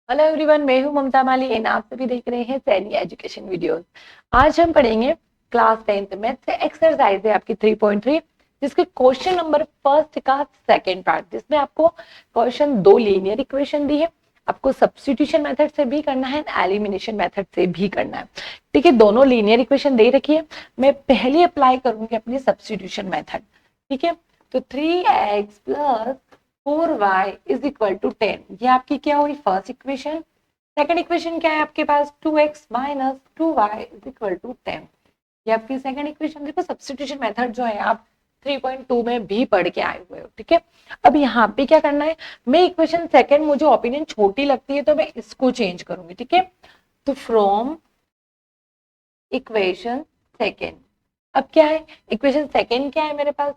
Hello everyone, मैं हूं ममता माली and आप सभी देख रहे हैं सैनी एजुकेशन वीडियोस। आज हम पढ़ेंगे क्लास 10th मैथ से एक्सरसाइज है आपकी 3.3, जिसके क्वेश्चन नंबर फर्स्ट का सेकंड पार्ट, जिसमें आपको क्वेश्चन दो लीनियर इक्वेशन दी है। आपको सब्स्टिट्यूशन मेथड से भी करना है, एलिमिनेशन मेथड से भी करना है। ठीक है, दोनों लीनियर इक्वेशन दे रखी है। मैं पहले अप्लाई करूंगी अपनी सब्स्टिट्यूशन मेथड। ठीक है, तो 3x plus 4y is equal to 10, ये आपकी क्या हुई फर्स्ट इक्वेशन। सेकंड इक्वेशन क्या है आपके पास, 2x minus 2y is equal to 10, ये आपकी सेकंड इक्वेशन। देखो सब्स्टिट्यूशन मेथड जो है आप 3.2 में भी पढ़ के आए हुए हो। ठीक है, अब यहाँ पे क्या करना है, मैं इक्वेशन सेकंड, मुझे ओपिनियन छोटी लगती है तो मैं इसको चेंज करूंगी। ठीक है, तो फ्रॉम इक्वेशन सेकंड, अब क्या है इक्वेशन सेकंड, क्या है मेरे पास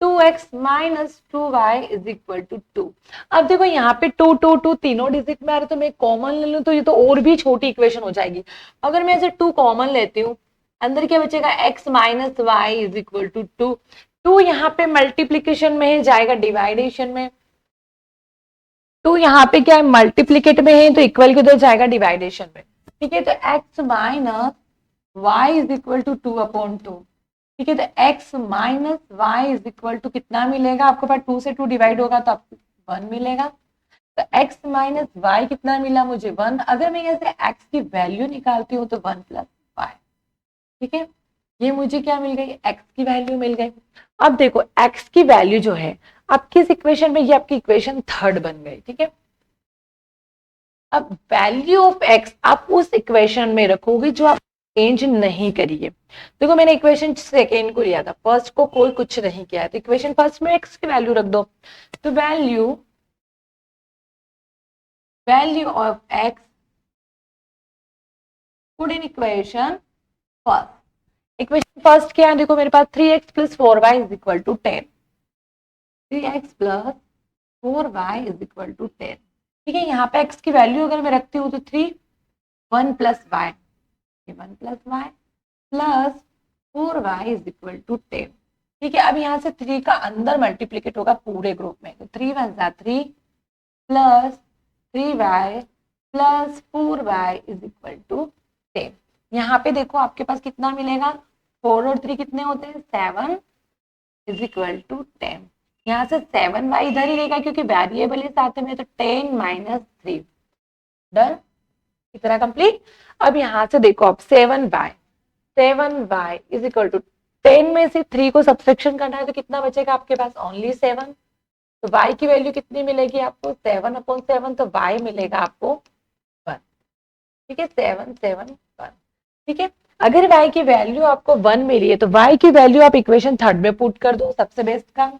2x minus 2y is equal to 2। अब देखो यहाँ पे 2 2 2 तीनों डिजिट में आ रहे, तो मैं कॉमन ले लूं तो ये तो और भी छोटी इक्वेशन हो जाएगी। अगर मैं ऐसे 2 कॉमन लेती हूँ, अंदर क्या बचेगा, x minus y is equal to 2। 2 यहाँ पे मल्टीप्लीकेशन में है, जाएगा डिवाइडेशन में। 2 यहाँ पे क्या है, मल्टीप्लीकेट में है, तो इक्वल के उधर जाएगा डिवाइडेशन में। ठीक है, तो x minus y is equal to 2/2। ठीक है, तो x minus y is equal to कितना मिलेगा आपको पास, 2 से 2 डिवाइड होगा तो आपको 1 मिलेगा। तो x माइनस वाई कितना मिला मुझे, 1। अगर मैं यहाँ से x की वैल्यू निकालती हूँ तो 1 प्लस वाई। ठीक है, ये मुझे क्या मिल गई, x की वैल्यू मिल गई। अब देखो x की वैल्यू जो है आपकी इस इक्वेशन में, ये आपकी इक्वेशन थर्ड बन गई। ठीक है, अब वैल्यू ऑफ x आप उस इक्वेशन में रखोगे जो आप चेंज नहीं करिए। देखो मैंने इक्वेशन सेकेंड को लिया था, फर्स्ट को कोई कुछ नहीं किया है, तो इक्वेशन फर्स्ट में x की वैल्यू रख दो। तो value value of x put in equation first. Equation first क्या है, देखो मेरे पास 3x plus 4y is equal to 10। 3x plus 4y is equal to 10। ठीक है, यहाँ पे x की वैल्यू अगर मैं रखती हूँ तो 3, 1 plus y, 1 plus y plus 4y is equal to 10। ठीक है, अब यहाँ से 3 का अंदर मल्टीप्लीकेट होगा पूरे ग्रुप में, तो 3 1 जा 3 plus 3y plus 4y is equal to 10। यहाँ पे देखो आपके पास कितना मिलेगा, 4 और 3 कितने होते हैं, 7 इज इक्वल टू 10। यहाँ से 7y इधर ही रहेगा क्योंकि वेरिएबल है साथ में, तो 10 माइनस 3। डन, इतना कंप्लीट। अब यहाँ से देखो आप 7y इज इक्वल टू 10 में से 3 को सब्सट्रैक्शन करना है तो कितना बचेगा आपके पास, ओनली 7। तो y की वैल्यू कितनी मिलेगी आपको, 7/7, तो y मिलेगा आपको 1। ठीक है, 7 7 1। ठीक है, अगर y की वैल्यू आपको 1 मिली है तो y की वैल्यू आप इक्वेशन थर्ड में पुट कर दो, सबसे बेस्ट काम,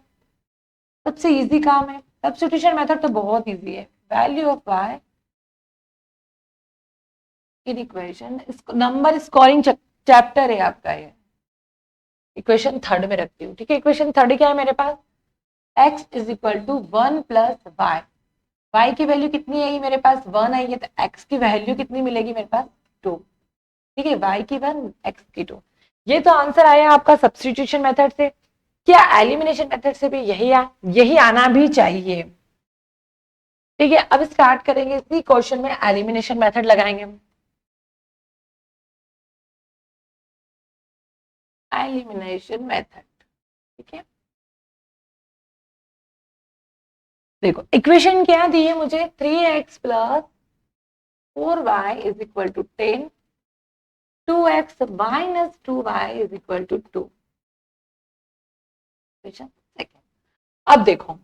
सबसे इजी काम है। सब्स्टिट्यूशन मेथड तो बहुत इजी है। Value of y in equation, number scoring chapter है आपका ये, इक्वेशन थर्ड में रखती हूँ। ठीक है, इक्वेशन थर्ड क्या है मेरे पास, x is equal to 1 plus y. Y की वैल्यू कितनी आई मेरे पास, 1 आई है, तो x की वैल्यू कितनी मिलेगी मेरे पास, 2। ठीक है, y की 1, x की 2। ये तो आंसर आया आपका सब्स्टिट्यूशन मेथड से। क्या एलिमिनेशन मेथड से भी यही आना भी चाहिए। ठीक है, अब स्टार्ट करेंगे, इसी क्वेश्चन में एलिमिनेशन मेथड लगाएंगे हम। एलिमिनेशन मेथड, ठीक है, देखो इक्वेशन क्या दी है मुझे, 3x plus 4y is equal to 10, 2x minus 2y is equal to 2। Equation second, अब देखो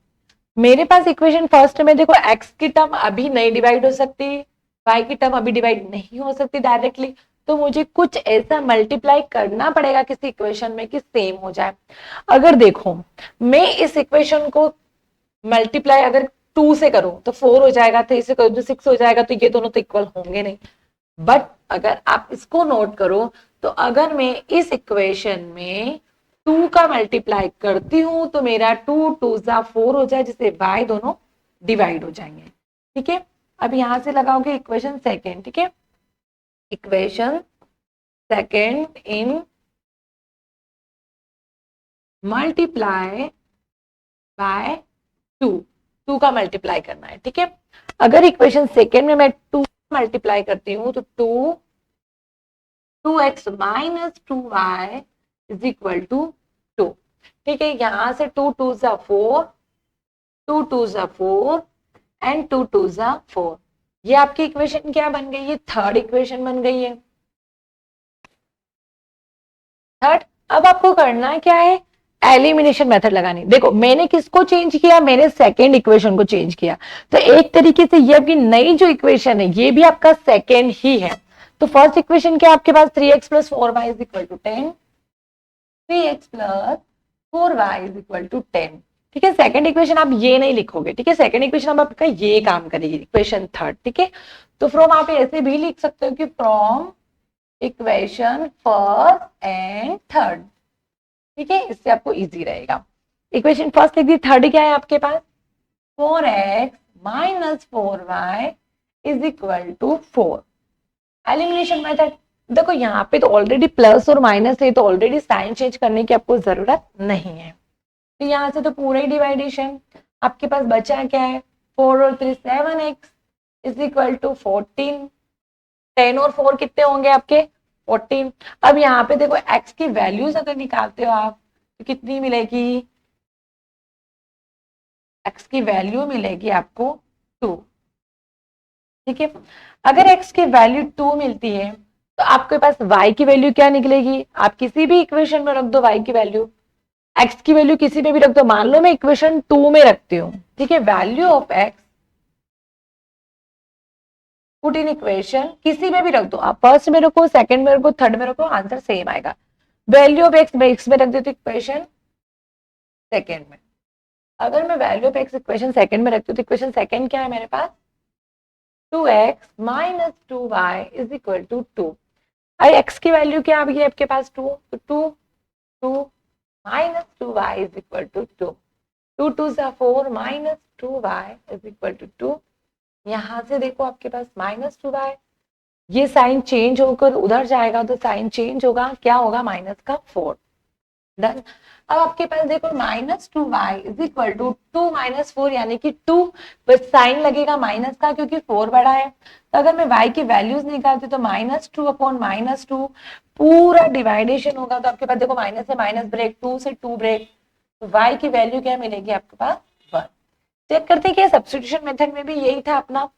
मेरे पास इक्वेशन फर्स्ट में देखो x की टर्म अभी नहीं डिवाइड हो सकती, y की टर्म अभी डिवाइड नहीं हो सकती डायरेक्टली, तो मुझे कुछ ऐसा मल्टीप्लाई करना पड़ेगा किसी इक्वेशन में कि सेम हो जाए। अगर देखो मैं इस इक्वेशन को मल्टीप्लाई अगर 2 से करूं तो 4 हो जाएगा, 3 से करूं तो 6 हो जाएगा, तो ये दोनों तो इक्वल होंगे नहीं। बट अगर आप इसको नोट करो, तो अगर मैं इस इक्वेशन में 2 का मल्टीप्लाई करती हूं तो मेरा 2 2 जा 4 हो जाए, जिससे y दोनों डिवाइड हो जाएंगे। ठीक है, अब यहां से लगाओगे इक्वेशन सेकेंड। ठीक है, equation second in multiply by 2। 2 का मल्टीप्लाई करना है, ठीक है। अगर इक्वेशन सेकेंड में मैं 2 मल्टीप्लाई करती हूँ तो 2x minus 2y is equal to 2, ठीक है। यहां से 2 2 जा 4, 2 2 जा 4 एंड 2 2 जा 4। ये आपकी इक्वेशन क्या बन गई है? थर्ड इक्वेशन बन गई है। थर्ड, अब आपको करना क्या है? एलिमिनेशन मेथड लगानी। देखो मैंने किसको चेंज किया? मैंने सेकेंड इक्वेशन को चेंज किया। तो एक तरीके से ये आपकी नई जो इक्वेशन है ये भी आपका सेकेंड ही है। तो फर्स्ट इक्वेशन क्या आपके पास? 3x plus 4y is equal to 10, 3x plus 4y is equal to 10, ठीक है। सेकेंड इक्वेशन आप ये नहीं लिखोगे, ठीक है। सेकेंड इक्वेशन अब आपका ये काम करेगी, इक्वेशन थर्ड, ठीक है। तो फ्रॉम आप ऐसे भी लिख सकते हो कि from equation first and third, ठीक है। इससे आपको इजी रहेगा। इक्वेशन फर्स्ट लिख दी, थर्ड क्या है आपके पास? 4x minus 4y is equal to 4। Elimination method, देखो यहाँ पे तो ऑलरेडी प्लस और माइनस है, तो ऑलरेडी साइन चेंज करने की आपको जरूरत नहीं है। तो यहाँ से तो पूरा ही डिवाइडेशन आपके पास बचा क्या है? 4 और 3 7x इज इक्वल टू 14। 10 और 4 कितने होंगे आपके? 14। अब यहाँ पे देखो x की वैल्यूज अगर निकालते हो आप तो कितनी मिलेगी? x की वैल्यू मिलेगी आपको 2, ठीक है। अगर x की वैल्यू 2 मिलती है तो आपके पास y की वैल्यू क्या निकलेगी? आप किसी भी इक्वेशन में रख दो y की वैल्यू, x की वैल्यू किसी में भी रख दो। मान लो मैं इक्वेशन 2 में रखती हूँ, ठीक है। Value of x put in equation किसी में भी रख दो आप, फर्स्ट में रखो, सेकंड में रखो, थर्ड में रखो, आंसर सेम आएगा। वैल्यू ऑफ x में रख देती हूँ इक्वेशन सेकंड में। अगर मैं value of x equation second में रखती हूँ तो इक्वेशन सेकंड क्या है मेरे पास? 2x minus 2y is equal to 2। अरे x की वैल्यू क्या आ गई आपके पास? 2, तो 2 minus 2y is equal to 2। 2 2 जा 4 minus 2y is equal to 2। यहां से देखो आपके पास माइनस 2y, ये साइन चेंज होकर उधर जाएगा तो साइन चेंज होगा, क्या होगा? माइनस का 4। डन। अब आपके पास देखो minus 2y is equal to 2 minus 4 यानी कि 2, बस साइन लगेगा माइनस का क्योंकि 4 बड़ा है। तो अगर मैं y की वैल्यूज निकालती तो माइनस 2 अपॉन माइनस 2 पूरा डिवाइडेशन होगा। तो आपके पास देखो माइनस से माइनस ब्रेक, 2 से 2 ब्रेक, तो y की वैल्यू क्या मिलेगी आपके पास? 1। चेक करते हैं कि सब्स्टिट्यूशन मेथड में भी यही था अपना।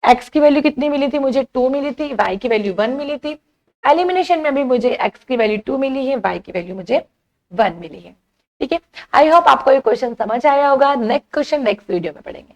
x की वैल्यू कितनी मिली थी? मुझे 2 मिली थी, y की वैल्यू 1 मिली थी। एलिमिनेशन में भी मुझे x की वैल्यू 2 मिली है, y की वैल्यू मुझे 1 मिली है, ठीक है। आई होप आपको ये क्वेश्चन समझ आया होगा। नेक्स्ट क्वेश्चन नेक्स्ट वीडियो में पढ़ेंगे।